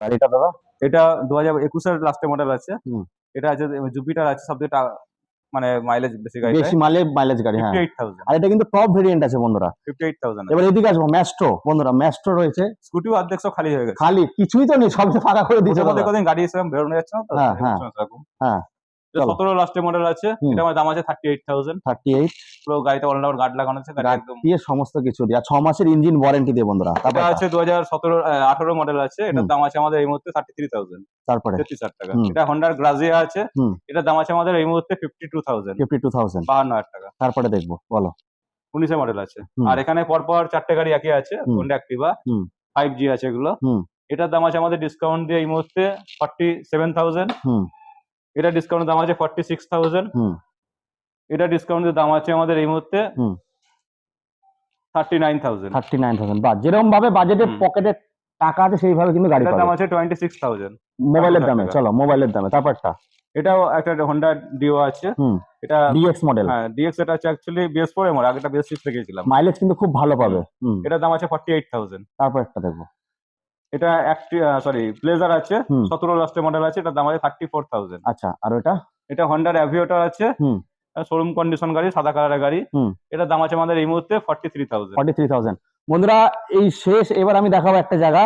গাড়িটা দাদা? এটা 2021 এর লাস্টে মডেল আছে। এটা আছে জুপিটার আছে সবথেকে মানে মাইলেজ বেশি গাড়ি, বেশি মাইলেজ গাড়ি, হ্যাঁ। 58,000। আর এটা কিন্তু টপ ভেরিয়েন্ট আছে বন্ধুরা, 58,000। এবার এদিকে আসবো, ম্যাস্ট্রো বন্ধুরা, ম্যাস্ট্রো রয়েছে। স্কুটিও অর্ধেক সব খালি হয়ে গেছে, খালি কিছুই তো নেই, সব ফাঁকা করে দিয়েছে দাদা। কদিন গাড়ি এসে বেরোনো যাচ্ছে না তো। হ্যাঁ হ্যাঁ হ্যাঁ। 17 লাস্টে মডেল আছে, এটা আমার দাম আছে 38,000। 38, পুরো গাড়িটা অল রাউন্ড গার্ড লাগানো আছে, গাড়ি একদম দিয়ে সমস্ত কিছু দিয়ে 6 মাসের ইঞ্জিন ওয়ারেন্টি দিয়ে বন্ধুরা। এটা আছে 2018 মডেল আছে, এটার দাম আছে আমাদের এই মুহূর্তে 33,000। তারপরে 33,000 টাকা। এটা হন্ডার গ্রাজিয়া আছে, এটার দাম আছে আমাদের এই মুহূর্তে 52,000। 52,000 টাকা। তারপরে দেখবো, বলো। 19 মডেল আছে। আর এখানে পরপর 4টে গাড়ি একই আছে, হন্ডা অ্যাক্টিভা 5G আছে এগুলো। এটার দাম আছে আমাদের ডিসকাউন্ট দিয়ে এই মুহূর্তে 47,000। এটা ডিসকাউন্টের দাম আছে 46,000। এটা ডিসকাউন্টের দাম আছে আমাদের এই মুহূর্তে 39,000। 39,000। বা যেরকম ভাবে বাজেটে পকেটে টাকা আছে সেইভাবে কিন্তু গাড়ি দাম আছে 26,000 মোবাইলের দামে। চলো মোবাইলের দামে তারপরটা। এটাও একটা হন্ডা ডিও আছে, এটা ডিএক্স মডেল। হ্যাঁ ডিএক্স, এটা আছে অ্যাকচুয়ালি BS4 এর মডেল, আগেটা BS6 রেখেছিলাম। মাইলেজ কিন্তু খুব ভালো পাবে। এটার দাম আছে 48,000। তারপর একটা দেখবো, এটা প্লেজার আছে 17 লাস্টের মডেল আছে, এটার দাম আছে 34,000। আচ্ছা, আর এটা হন্ডার অ্যাভিয়েটর আছে, শোরুম কন্ডিশন গাড়ি, সাদা কালারের গাড়ি, এটার দাম আছে আমাদের এই মুহূর্তে 43,000। বন্ধুরা এই শেষ, এবার আমি দেখাবো একটা জায়গা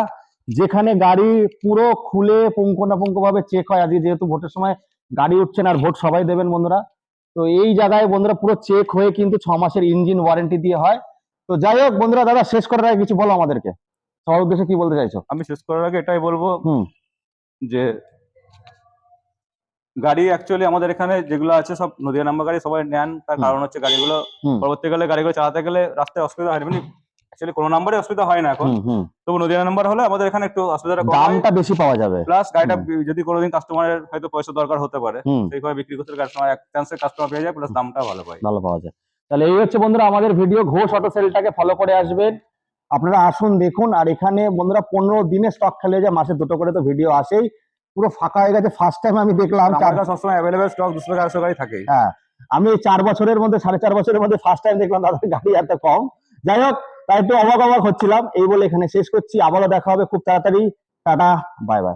যেখানে গাড়ি পুরো খুলে পুঙ্খানুপুঙ্খ ভাবে চেক হয়। আজকে যেহেতু ভোটের সময় গাড়ি উঠছেন আর ভোট সবাই দেবেন বন্ধুরা, তো এই জায়গায় বন্ধুরা পুরো চেক হয়ে কিন্তু 6 মাসের ইঞ্জিন ওয়ারেন্টি দিয়ে হয়। তো যাই হোক বন্ধুরা, দাদা শেষ করার আগে কিছু বলো আমাদেরকে, সবার উদ্দেশ্যে কি বলতে চাইছো? আমি শেষ করার আগে এটাই বলবো যে গাড়ি অ্যাকচুয়ালি আমাদের এখানে যেগুলো আছে সব নদিয়া নাম্বার গাড়ি সবাই নেন, তার কারণ হচ্ছে গাড়িগুলো পরবর্তীকালে গাড়িগুলো চালাতে গেলে রাস্তায় অসুবিধা হয় না, মানে অ্যাকচুয়ালি কোনো নাম্বারে অসুবিধা হয় না এখন, তবু নদিয়া নাম্বার হলে আমাদের এখানে একটু অসুবিধাটা কম হয়, দামটা বেশি পাওয়া যাবে। প্লাস গাড়িটা যদি কোনোদিন কাস্টমারের হয়তো পয়সা দরকার হতে পারে, সেইভাবে বিক্রি করতে কাস্টমার এক চান্সে কাস্টমার পেয়ে যায়, প্লাস দামটা ভালো পাওয়া যায়। তাহলে এই হচ্ছে বন্ধুরা আমাদের ভিডিও। ঘোষ অটো সেলটাকে ফলো করে আসবেন আপনারা, আসুন দেখুন। আর এখানে বন্ধুরা 15 দিনে স্টক খেলে যায়, মাসে 2টো করে তো ভিডিও আসেই, পুরো ফাঁকা হয়ে গেছে। ফার্স্ট টাইম আমি দেখলাম সবসময় অ্যাভেলেবেল স্টক 200-400 গাড়ি থাকে। হ্যাঁ, আমি 4 বছরের মধ্যে 4.5 বছরের মধ্যে ফার্স্ট টাইম দেখলাম তাদের গাড়ি এত কম। যাই হোক, তাই একটু অবাক হচ্ছিলাম। এই বলে এখানে শেষ করছি, আবারও দেখা হবে খুব তাড়াতাড়ি। Tata, bye bye.